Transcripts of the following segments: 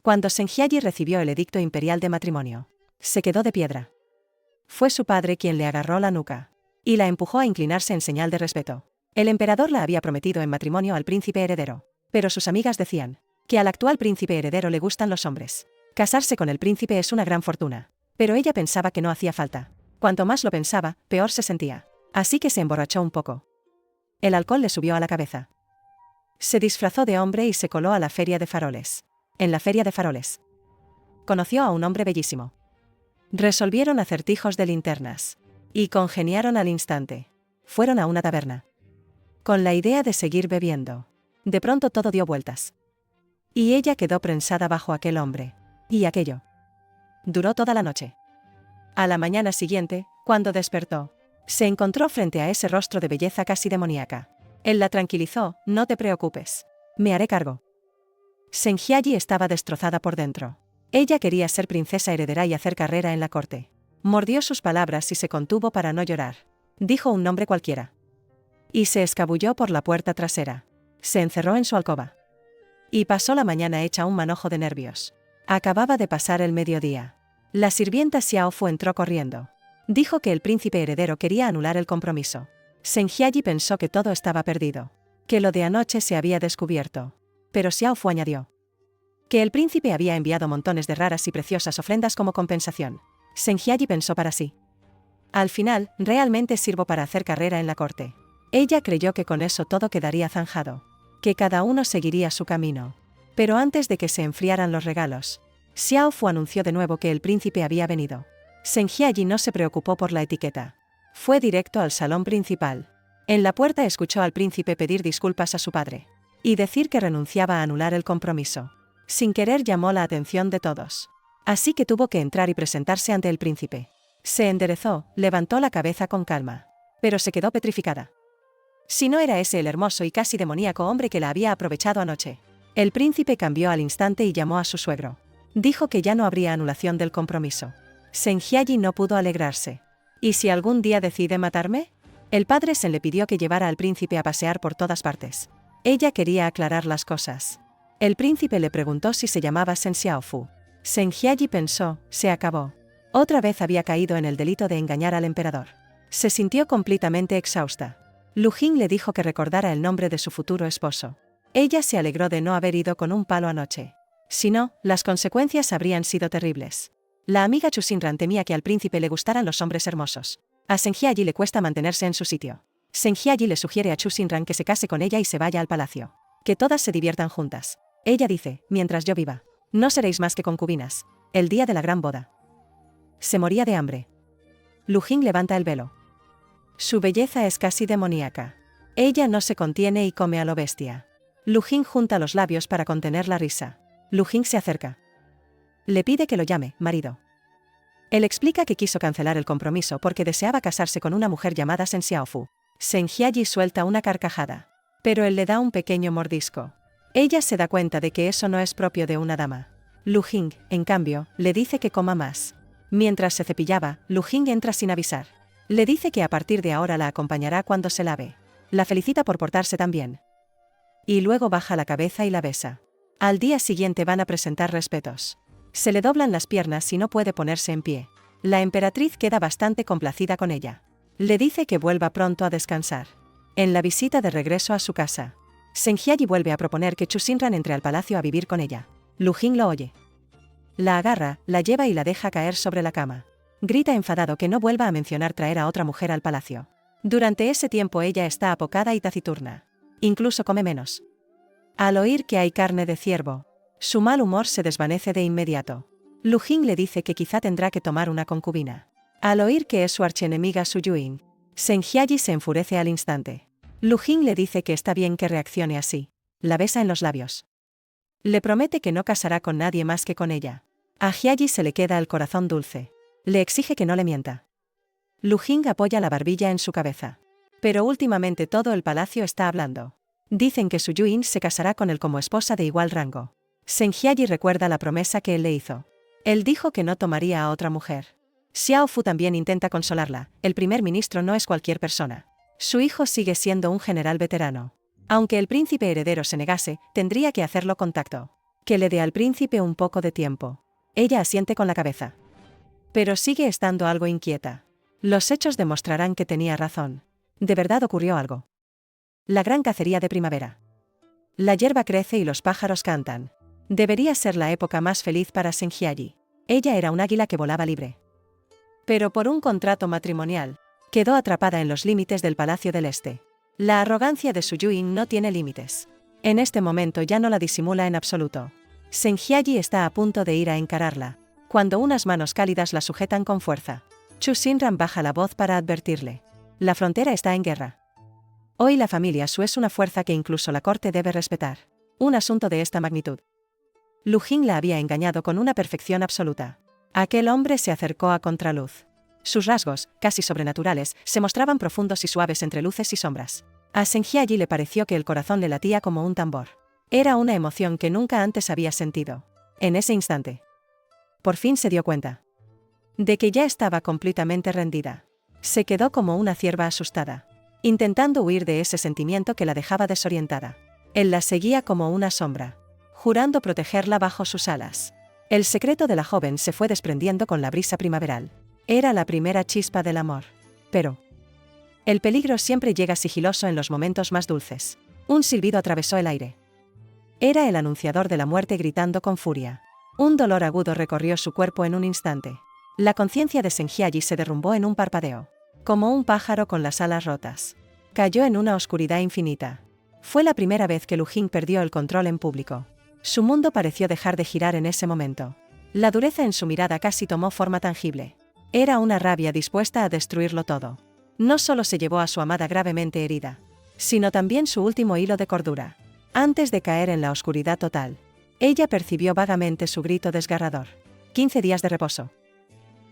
Cuando Zhenjiayi recibió el edicto imperial de matrimonio, se quedó de piedra. Fue su padre quien le agarró la nuca y la empujó a inclinarse en señal de respeto. El emperador la había prometido en matrimonio al príncipe heredero, pero sus amigas decían que al actual príncipe heredero le gustan los hombres. Casarse con el príncipe es una gran fortuna, pero ella pensaba que no hacía falta. Cuanto más lo pensaba, peor se sentía. Así que se emborrachó un poco. El alcohol le subió a la cabeza. Se disfrazó de hombre y se coló a la feria de faroles. En la feria de faroles conoció a un hombre bellísimo. Resolvieron acertijos de linternas y congeniaron al instante. Fueron a una taberna con la idea de seguir bebiendo. De pronto todo dio vueltas. Y ella quedó prensada bajo aquel hombre. Y aquello duró toda la noche. A la mañana siguiente, cuando despertó, se encontró frente a ese rostro de belleza casi demoníaca. Él la tranquilizó: no te preocupes, me haré cargo. Zhenjiayi estaba destrozada por dentro. Ella quería ser princesa heredera y hacer carrera en la corte. Mordió sus palabras y se contuvo para no llorar. Dijo un nombre cualquiera. Y se escabulló por la puerta trasera. Se encerró en su alcoba. Y pasó la mañana hecha un manojo de nervios. Acababa de pasar el mediodía. La sirvienta Xiaofu entró corriendo. Dijo que el príncipe heredero quería anular el compromiso. Zhenjiayi pensó que todo estaba perdido, que lo de anoche se había descubierto. Pero Xiaofu añadió que el príncipe había enviado montones de raras y preciosas ofrendas como compensación. Zhenjiayi pensó para sí: al final, realmente sirvo para hacer carrera en la corte. Ella creyó que con eso todo quedaría zanjado, que cada uno seguiría su camino. Pero antes de que se enfriaran los regalos, Xiaofu anunció de nuevo que el príncipe había venido. Zhenjiayi no se preocupó por la etiqueta. Fue directo al salón principal. En la puerta escuchó al príncipe pedir disculpas a su padre y decir que renunciaba a anular el compromiso. Sin querer llamó la atención de todos. Así que tuvo que entrar y presentarse ante el príncipe. Se enderezó, levantó la cabeza con calma, pero se quedó petrificada. Si no era ese el hermoso y casi demoníaco hombre que la había aprovechado anoche. El príncipe cambió al instante y llamó a su suegro. Dijo que ya no habría anulación del compromiso. Zhenjiayi no pudo alegrarse. ¿Y si algún día decide matarme? El padre se le pidió que llevara al príncipe a pasear por todas partes. Ella quería aclarar las cosas. El príncipe le preguntó si se llamaba Shen Xiaofu. Zhenjiayi pensó: se acabó. Otra vez había caído en el delito de engañar al emperador. Se sintió completamente exhausta. Lu Jing le dijo que recordara el nombre de su futuro esposo. Ella se alegró de no haber ido con un palo anoche. Si no, las consecuencias habrían sido terribles. La amiga Chu Xinran temía que al príncipe le gustaran los hombres hermosos. A Zhenjiayi le cuesta mantenerse en su sitio. Zhenjiayi le sugiere a Chu Xinran que se case con ella y se vaya al palacio. Que todas se diviertan juntas. Ella dice: mientras yo viva, no seréis más que concubinas. El día de la gran boda. Se moría de hambre. Lu Jing levanta el velo. Su belleza es casi demoníaca. Ella no se contiene y come a lo bestia. Lu Jing junta los labios para contener la risa. Lu Jing se acerca. Le pide que lo llame marido. Él explica que quiso cancelar el compromiso porque deseaba casarse con una mujer llamada Shen Xiaofu. Zhenjiayi suelta una carcajada. Pero él le da un pequeño mordisco. Ella se da cuenta de que eso no es propio de una dama. Lu Jing, en cambio, le dice que coma más. Mientras se cepillaba, Lu Jing entra sin avisar. Le dice que a partir de ahora la acompañará cuando se lave. La felicita por portarse tan bien. Y luego baja la cabeza y la besa. Al día siguiente van a presentar respetos. Se le doblan las piernas y no puede ponerse en pie. La emperatriz queda bastante complacida con ella. Le dice que vuelva pronto a descansar. En la visita de regreso a su casa, Zhenjiayi vuelve a proponer que Chu Xinran entre al palacio a vivir con ella. Lu Jing lo oye. La agarra, la lleva y la deja caer sobre la cama. Grita enfadado que no vuelva a mencionar traer a otra mujer al palacio. Durante ese tiempo ella está apocada y taciturna. Incluso come menos. Al oír que hay carne de ciervo, su mal humor se desvanece de inmediato. Lu Jing le dice que quizá tendrá que tomar una concubina. Al oír que es su archienemiga Su Yuin, Zhenjiayi se enfurece al instante. Lu Jing le dice que está bien que reaccione así. La besa en los labios. Le promete que no casará con nadie más que con ella. A Jiayi se le queda el corazón dulce. Le exige que no le mienta. Lu Jing apoya la barbilla en su cabeza. Pero últimamente todo el palacio está hablando. Dicen que Su Yuin se casará con él como esposa de igual rango. Zhenjiayi recuerda la promesa que él le hizo. Él dijo que no tomaría a otra mujer. Xiaofu también intenta consolarla: el primer ministro no es cualquier persona. Su hijo sigue siendo un general veterano. Aunque el príncipe heredero se negase, tendría que hacerlo con tacto. Que le dé al príncipe un poco de tiempo. Ella asiente con la cabeza. Pero sigue estando algo inquieta. Los hechos demostrarán que tenía razón. De verdad ocurrió algo. La gran cacería de primavera. La hierba crece y los pájaros cantan. Debería ser la época más feliz para Senhyaji. Ella era un águila que volaba libre. Pero por un contrato matrimonial, quedó atrapada en los límites del Palacio del Este. La arrogancia de Su Yuing no tiene límites. En este momento ya no la disimula en absoluto. Senhyaji está a punto de ir a encararla, cuando unas manos cálidas la sujetan con fuerza. Chu Xinran baja la voz para advertirle. La frontera está en guerra. Hoy la familia Su es una fuerza que incluso la corte debe respetar. Un asunto de esta magnitud. Lu Jing la había engañado con una perfección absoluta. Aquel hombre se acercó a contraluz. Sus rasgos, casi sobrenaturales, se mostraban profundos y suaves entre luces y sombras. A Senhyaji le pareció que el corazón le latía como un tambor. Era una emoción que nunca antes había sentido. En ese instante, por fin se dio cuenta de que ya estaba completamente rendida. Se quedó como una cierva asustada, intentando huir de ese sentimiento que la dejaba desorientada. Él la seguía como una sombra, jurando protegerla bajo sus alas. El secreto de la joven se fue desprendiendo con la brisa primaveral. Era la primera chispa del amor. Pero el peligro siempre llega sigiloso en los momentos más dulces. Un silbido atravesó el aire. Era el anunciador de la muerte gritando con furia. Un dolor agudo recorrió su cuerpo en un instante. La conciencia de Senhyaji se derrumbó en un parpadeo. Como un pájaro con las alas rotas. Cayó en una oscuridad infinita. Fue la primera vez que Lu Jing perdió el control en público. Su mundo pareció dejar de girar en ese momento. La dureza en su mirada casi tomó forma tangible. Era una rabia dispuesta a destruirlo todo. No solo se llevó a su amada gravemente herida, sino también su último hilo de cordura. Antes de caer en la oscuridad total, ella percibió vagamente su grito desgarrador. 15 días de reposo.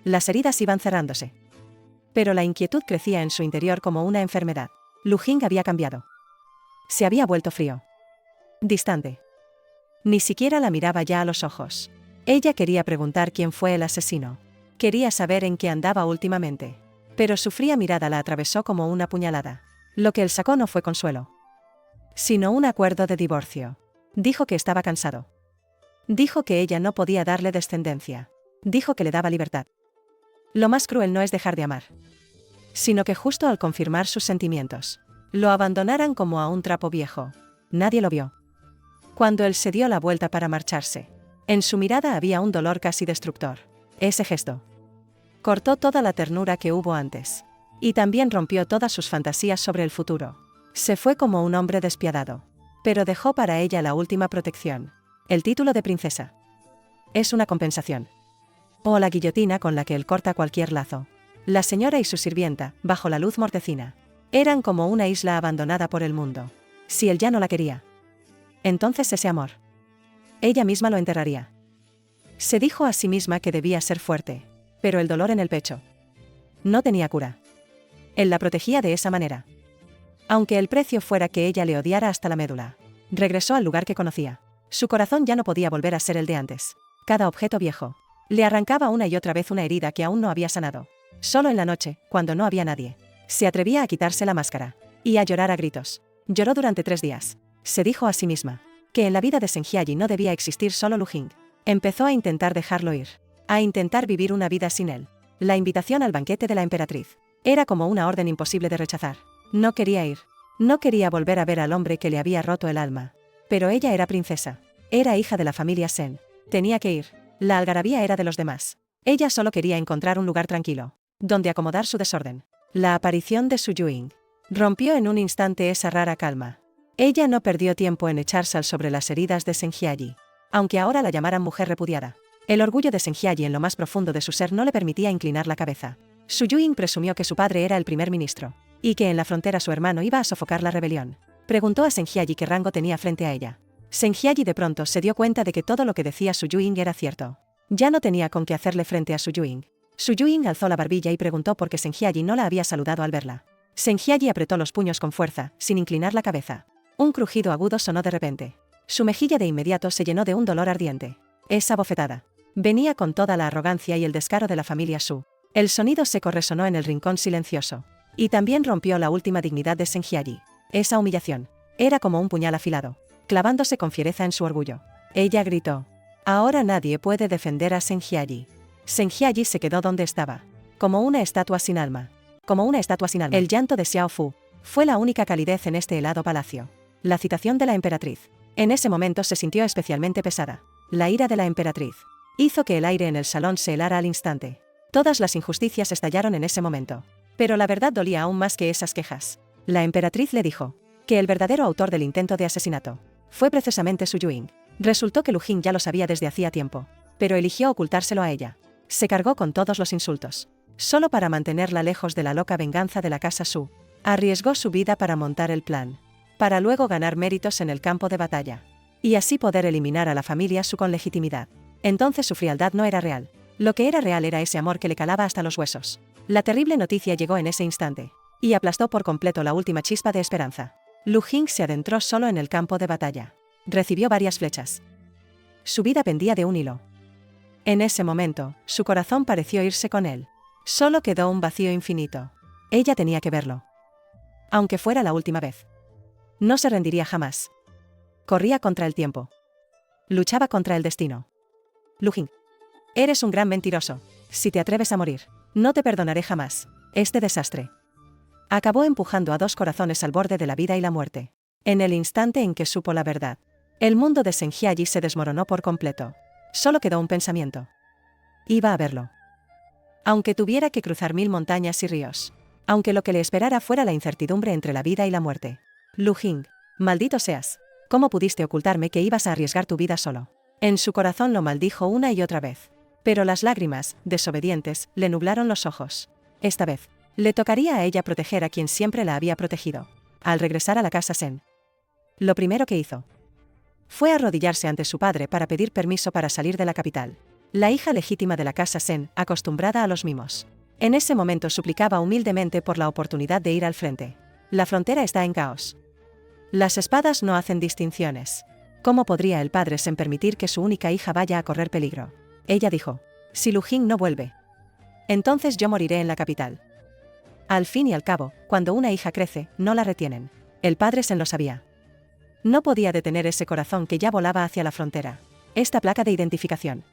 Las heridas iban cerrándose. Pero la inquietud crecía en su interior como una enfermedad. Lu Jing había cambiado. Se había vuelto frío. Distante. Ni siquiera la miraba ya a los ojos. Ella quería preguntar quién fue el asesino. Quería saber en qué andaba últimamente. Pero su fría mirada la atravesó como una puñalada. Lo que él sacó no fue consuelo, sino un acuerdo de divorcio. Dijo que estaba cansado. Dijo que ella no podía darle descendencia. Dijo que le daba libertad. Lo más cruel no es dejar de amar, sino que justo al confirmar sus sentimientos, lo abandonaran como a un trapo viejo. Nadie lo vio. Cuando él se dio la vuelta para marcharse, en su mirada había un dolor casi destructor. Ese gesto cortó toda la ternura que hubo antes. Y también rompió todas sus fantasías sobre el futuro. Se fue como un hombre despiadado. Pero dejó para ella la última protección. El título de princesa. Es una compensación. O la guillotina con la que él corta cualquier lazo. La señora y su sirvienta, bajo la luz mortecina, eran como una isla abandonada por el mundo. Si él ya no la quería, entonces ese amor, ella misma lo enterraría. Se dijo a sí misma que debía ser fuerte. Pero el dolor en el pecho no tenía cura. Él la protegía de esa manera. Aunque el precio fuera que ella le odiara hasta la médula. Regresó al lugar que conocía. Su corazón ya no podía volver a ser el de antes. Cada objeto viejo le arrancaba una y otra vez una herida que aún no había sanado. Solo en la noche, cuando no había nadie, se atrevía a quitarse la máscara y a llorar a gritos. Lloró durante 3 días. Se dijo a sí misma que en la vida de Senhyaji no debía existir solo Lu Jing. Empezó a intentar dejarlo ir. A intentar vivir una vida sin él. La invitación al banquete de la emperatriz era como una orden imposible de rechazar. No quería ir. No quería volver a ver al hombre que le había roto el alma. Pero ella era princesa. Era hija de la familia Sen. Tenía que ir. La algarabía era de los demás. Ella solo quería encontrar un lugar tranquilo, donde acomodar su desorden. La aparición de Su Yuing rompió en un instante esa rara calma. Ella no perdió tiempo en echar sal sobre las heridas de Senhyaji, aunque ahora la llamaran mujer repudiada. El orgullo de Senhyaji en lo más profundo de su ser no le permitía inclinar la cabeza. Su Yuing presumió que su padre era el primer ministro, y que en la frontera su hermano iba a sofocar la rebelión. Preguntó a Senhyaji qué rango tenía frente a ella. Senhyaji de pronto se dio cuenta de que todo lo que decía Su Yuing era cierto. Ya no tenía con qué hacerle frente a Su Yuing. Su Yuing alzó la barbilla y preguntó por qué Senhyaji no la había saludado al verla. Senhyaji apretó los puños con fuerza, sin inclinar la cabeza. Un crujido agudo sonó de repente. Su mejilla de inmediato se llenó de un dolor ardiente. Esa bofetada venía con toda la arrogancia y el descaro de la familia Su. El sonido seco resonó en el rincón silencioso. Y también rompió la última dignidad de Senhyaji. Esa humillación era como un puñal afilado, clavándose con fiereza en su orgullo. Ella gritó. Ahora nadie puede defender a Senhyaji. Senhyaji se quedó donde estaba. Como una estatua sin alma. Como una estatua sin alma. El llanto de Xiao Fu fue la única calidez en este helado palacio. La citación de la emperatriz. En ese momento se sintió especialmente pesada. La ira de la emperatriz hizo que el aire en el salón se helara al instante. Todas las injusticias estallaron en ese momento. Pero la verdad dolía aún más que esas quejas. La emperatriz le dijo que el verdadero autor del intento de asesinato fue precisamente Su Yuying. Resultó que Lu Jing ya lo sabía desde hacía tiempo, pero eligió ocultárselo a ella. Se cargó con todos los insultos, solo para mantenerla lejos de la loca venganza de la casa Su. Arriesgó su vida para montar el plan, para luego ganar méritos en el campo de batalla, y así poder eliminar a la familia Su con legitimidad. Entonces su frialdad no era real. Lo que era real era ese amor que le calaba hasta los huesos. La terrible noticia llegó en ese instante, y aplastó por completo la última chispa de esperanza. Lu Jing se adentró solo en el campo de batalla. Recibió varias flechas. Su vida pendía de un hilo. En ese momento, su corazón pareció irse con él. Solo quedó un vacío infinito. Ella tenía que verlo. Aunque fuera la última vez. No se rendiría jamás. Corría contra el tiempo. Luchaba contra el destino. Lu Jing. Eres un gran mentiroso. Si te atreves a morir, no te perdonaré jamás. Este desastre acabó empujando a dos corazones al borde de la vida y la muerte. En el instante en que supo la verdad, el mundo de Senhyaji se desmoronó por completo. Solo quedó un pensamiento. Iba a verlo. Aunque tuviera que cruzar 1000 montañas y ríos. Aunque lo que le esperara fuera la incertidumbre entre la vida y la muerte. Lu Jing, maldito seas. ¿Cómo pudiste ocultarme que ibas a arriesgar tu vida solo? En su corazón lo maldijo una y otra vez. Pero las lágrimas, desobedientes, le nublaron los ojos. Esta vez, le tocaría a ella proteger a quien siempre la había protegido. Al regresar a la casa Sen, lo primero que hizo fue arrodillarse ante su padre para pedir permiso para salir de la capital. La hija legítima de la casa Sen, acostumbrada a los mimos, en ese momento suplicaba humildemente por la oportunidad de ir al frente. La frontera está en caos. Las espadas no hacen distinciones. ¿Cómo podría el padre Sen permitir que su única hija vaya a correr peligro? Ella dijo, si Lu Jing no vuelve, entonces yo moriré en la capital. Al fin y al cabo, cuando una hija crece, no la retienen. El padre Sen lo sabía. No podía detener ese corazón que ya volaba hacia la frontera. Esta placa de identificación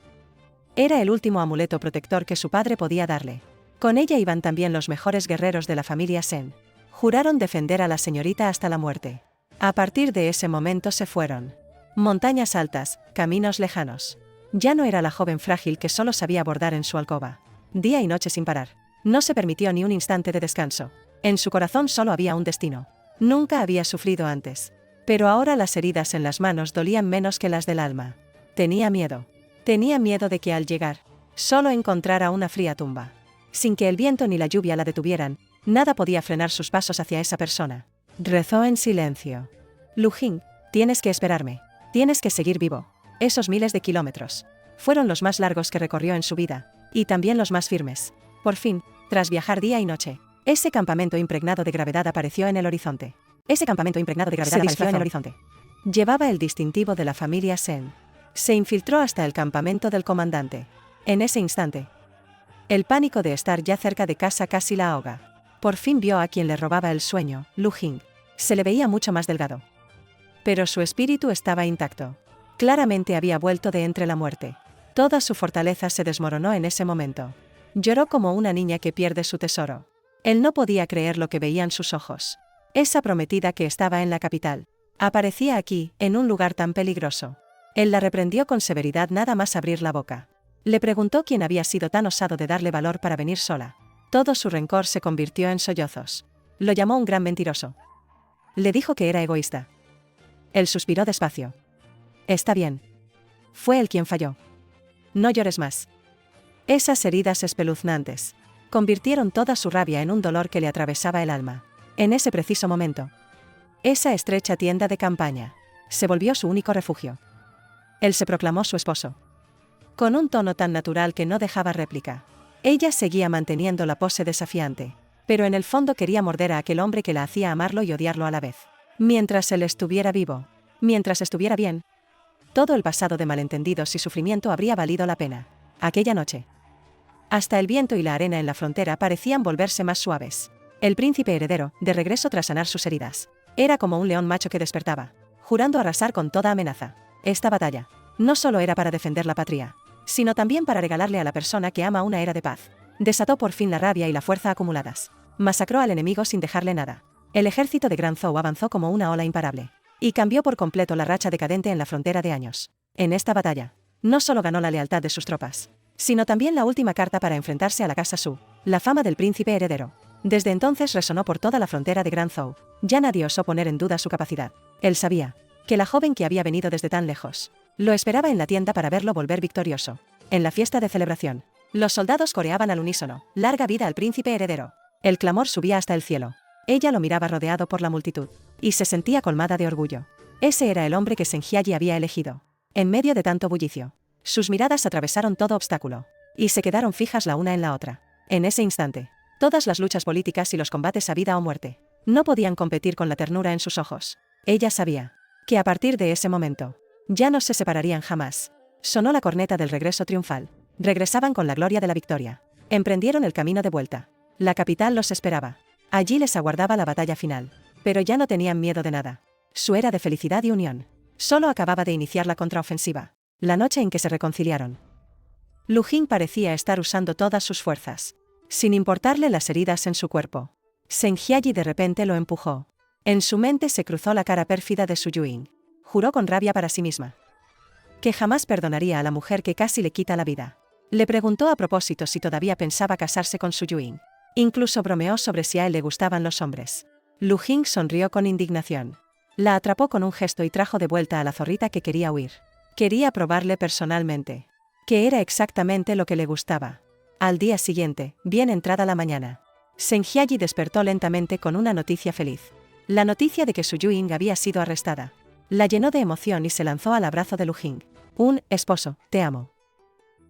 era el último amuleto protector que su padre podía darle. Con ella iban también los mejores guerreros de la familia Sen. Juraron defender a la señorita hasta la muerte. A partir de ese momento se fueron. Montañas altas, caminos lejanos. Ya no era la joven frágil que solo sabía bordar en su alcoba. Día y noche sin parar. No se permitió ni un instante de descanso. En su corazón solo había un destino. Nunca había sufrido antes. Pero ahora las heridas en las manos dolían menos que las del alma. Tenía miedo. Tenía miedo de que al llegar, solo encontrara una fría tumba. Sin que el viento ni la lluvia la detuvieran, nada podía frenar sus pasos hacia esa persona. Rezó en silencio. Lu Jing, tienes que esperarme. Tienes que seguir vivo. Esos miles de kilómetros fueron los más largos que recorrió en su vida, y también los más firmes. Por fin, tras viajar día y noche, ese campamento impregnado de gravedad apareció en el horizonte. Ese campamento impregnado de gravedad apareció en el horizonte. Llevaba el distintivo de la familia Sen. Se infiltró hasta el campamento del comandante. En ese instante, el pánico de estar ya cerca de casa casi la ahoga. Por fin vio a quien le robaba el sueño, Lu Jing. Se le veía mucho más delgado. Pero su espíritu estaba intacto. Claramente había vuelto de entre la muerte. Toda su fortaleza se desmoronó en ese momento. Lloró como una niña que pierde su tesoro. Él no podía creer lo que veían sus ojos. Esa prometida que estaba en la capital aparecía aquí, en un lugar tan peligroso. Él la reprendió con severidad nada más abrir la boca. Le preguntó quién había sido tan osado de darle valor para venir sola. Todo su rencor se convirtió en sollozos. Lo llamó un gran mentiroso. Le dijo que era egoísta. Él suspiró despacio. Está bien. Fue él quien falló. No llores más. Esas heridas espeluznantes convirtieron toda su rabia en un dolor que le atravesaba el alma. En ese preciso momento, esa estrecha tienda de campaña se volvió su único refugio. Él se proclamó su esposo. Con un tono tan natural que no dejaba réplica. Ella seguía manteniendo la pose desafiante, pero en el fondo quería morder a aquel hombre que la hacía amarlo y odiarlo a la vez. Mientras él estuviera vivo, mientras estuviera bien, todo el pasado de malentendidos y sufrimiento habría valido la pena. Aquella noche, hasta el viento y la arena en la frontera parecían volverse más suaves. El príncipe heredero, de regreso tras sanar sus heridas, era como un león macho que despertaba, jurando arrasar con toda amenaza. Esta batalla no solo era para defender la patria, sino también para regalarle a la persona que ama una era de paz. Desató por fin la rabia y la fuerza acumuladas. Masacró al enemigo sin dejarle nada. El ejército de Gran Zhou avanzó como una ola imparable. Y cambió por completo la racha decadente en la frontera de años. En esta batalla, no solo ganó la lealtad de sus tropas, sino también la última carta para enfrentarse a la casa Su, la fama del príncipe heredero. Desde entonces resonó por toda la frontera de Gran Zhou. Ya nadie osó poner en duda su capacidad. Él sabía que la joven que había venido desde tan lejos lo esperaba en la tienda para verlo volver victorioso. En la fiesta de celebración, los soldados coreaban al unísono: «Larga vida al príncipe heredero». El clamor subía hasta el cielo. Ella lo miraba rodeado por la multitud, y se sentía colmada de orgullo. Ese era el hombre que Zheng Jiayi había elegido. En medio de tanto bullicio, sus miradas atravesaron todo obstáculo, y se quedaron fijas la una en la otra. En ese instante, todas las luchas políticas y los combates a vida o muerte no podían competir con la ternura en sus ojos. Ella sabía que a partir de ese momento, ya no se separarían jamás. Sonó la corneta del regreso triunfal. Regresaban con la gloria de la victoria. Emprendieron el camino de vuelta. La capital los esperaba. Allí les aguardaba la batalla final. Pero ya no tenían miedo de nada. Su era de felicidad y unión solo acababa de iniciar la contraofensiva. La noche en que se reconciliaron, Lu Jing parecía estar usando todas sus fuerzas, sin importarle las heridas en su cuerpo. Zheng Jiayi de repente lo empujó. En su mente se cruzó la cara pérfida de Su Yuing. Juró con rabia para sí misma que jamás perdonaría a la mujer que casi le quita la vida. Le preguntó a propósito si todavía pensaba casarse con Su Yuing. Incluso bromeó sobre si a él le gustaban los hombres. Lu Jing sonrió con indignación. La atrapó con un gesto y trajo de vuelta a la zorrita que quería huir. Quería probarle personalmente que era exactamente lo que le gustaba. Al día siguiente, bien entrada la mañana, Zheng Jiayi despertó lentamente con una noticia feliz. La noticia de que Su Yuing había sido arrestada. La llenó de emoción y se lanzó al abrazo de Lu Jing. «Un esposo, te amo».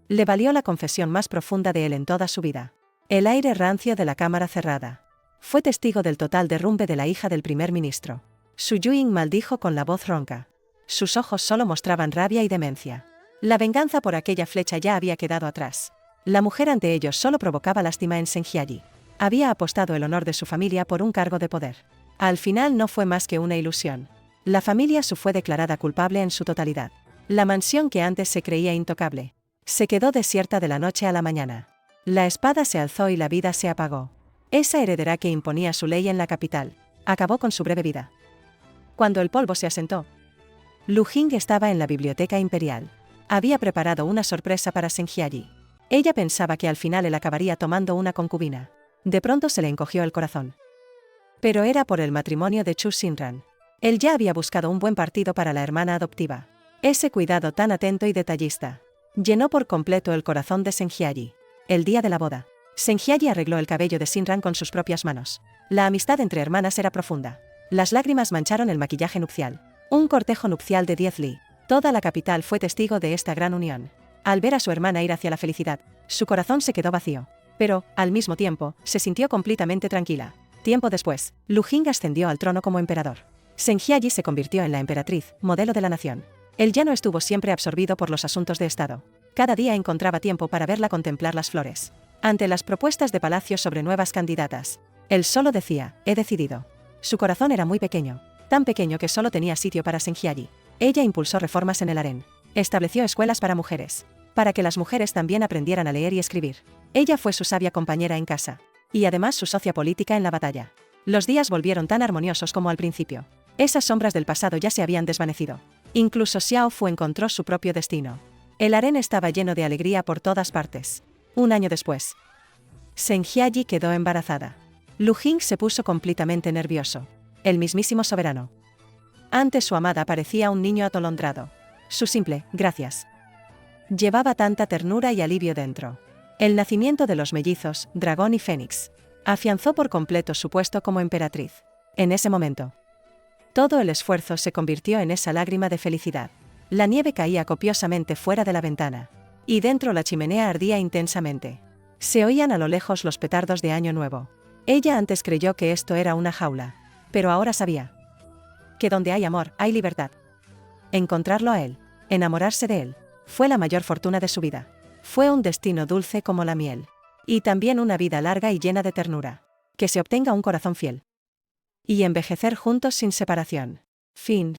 Le valió la confesión más profunda de él en toda su vida. El aire rancio de la cámara cerrada. Fue testigo del total derrumbe de la hija del primer ministro. Su Yuing maldijo con la voz ronca. Sus ojos solo mostraban rabia y demencia. La venganza por aquella flecha ya había quedado atrás. La mujer ante ellos solo provocaba lástima en Zheng Jiayi. Había apostado el honor de su familia por un cargo de poder. Al final no fue más que una ilusión. La familia Su fue declarada culpable en su totalidad. La mansión que antes se creía intocable se quedó desierta de la noche a la mañana. La espada se alzó y la vida se apagó. Esa heredera que imponía su ley en la capital acabó con su breve vida. Cuando el polvo se asentó, Lu Jing estaba en la biblioteca imperial. Había preparado una sorpresa para Zheng Jiayi. Ella pensaba que al final él acabaría tomando una concubina. De pronto se le encogió el corazón. Pero era por el matrimonio de Chu Xinran. Él ya había buscado un buen partido para la hermana adoptiva. Ese cuidado tan atento y detallista llenó por completo el corazón de Zheng Jiayi. El día de la boda, Zheng Jiayi arregló el cabello de Xinran con sus propias manos. La amistad entre hermanas era profunda. Las lágrimas mancharon el maquillaje nupcial. Un cortejo nupcial de 10 li. Toda la capital fue testigo de esta gran unión. Al ver a su hermana ir hacia la felicidad, su corazón se quedó vacío. Pero, al mismo tiempo, se sintió completamente tranquila. Tiempo después, Lu Jing ascendió al trono como emperador. Zheng Jiayi se convirtió en la emperatriz, modelo de la nación. Él ya no estuvo siempre absorbido por los asuntos de Estado. Cada día encontraba tiempo para verla contemplar las flores. Ante las propuestas de Palacio sobre nuevas candidatas, él solo decía: «He decidido». Su corazón era muy pequeño, tan pequeño que solo tenía sitio para Zheng Jiayi. Ella impulsó reformas en el harén. Estableció escuelas para mujeres, para que las mujeres también aprendieran a leer y escribir. Ella fue su sabia compañera en casa, y además su socia política en la batalla. Los días volvieron tan armoniosos como al principio. Esas sombras del pasado ya se habían desvanecido. Incluso Xiao Fu encontró su propio destino. El harén estaba lleno de alegría por todas partes. Un año después, Zheng Jiayi quedó embarazada. Lu Jing se puso completamente nervioso. El mismísimo soberano. Ante su amada parecía un niño atolondrado. Su simple «gracias» llevaba tanta ternura y alivio dentro. El nacimiento de los mellizos, Dragón y Fénix, afianzó por completo su puesto como emperatriz. En ese momento, todo el esfuerzo se convirtió en esa lágrima de felicidad. La nieve caía copiosamente fuera de la ventana, y dentro la chimenea ardía intensamente. Se oían a lo lejos los petardos de Año Nuevo. Ella antes creyó que esto era una jaula, pero ahora sabía que donde hay amor, hay libertad. Encontrarlo a él, enamorarse de él, fue la mayor fortuna de su vida. Fue un destino dulce como la miel. Y también una vida larga y llena de ternura. Que se obtenga un corazón fiel. Y envejecer juntos sin separación. Fin.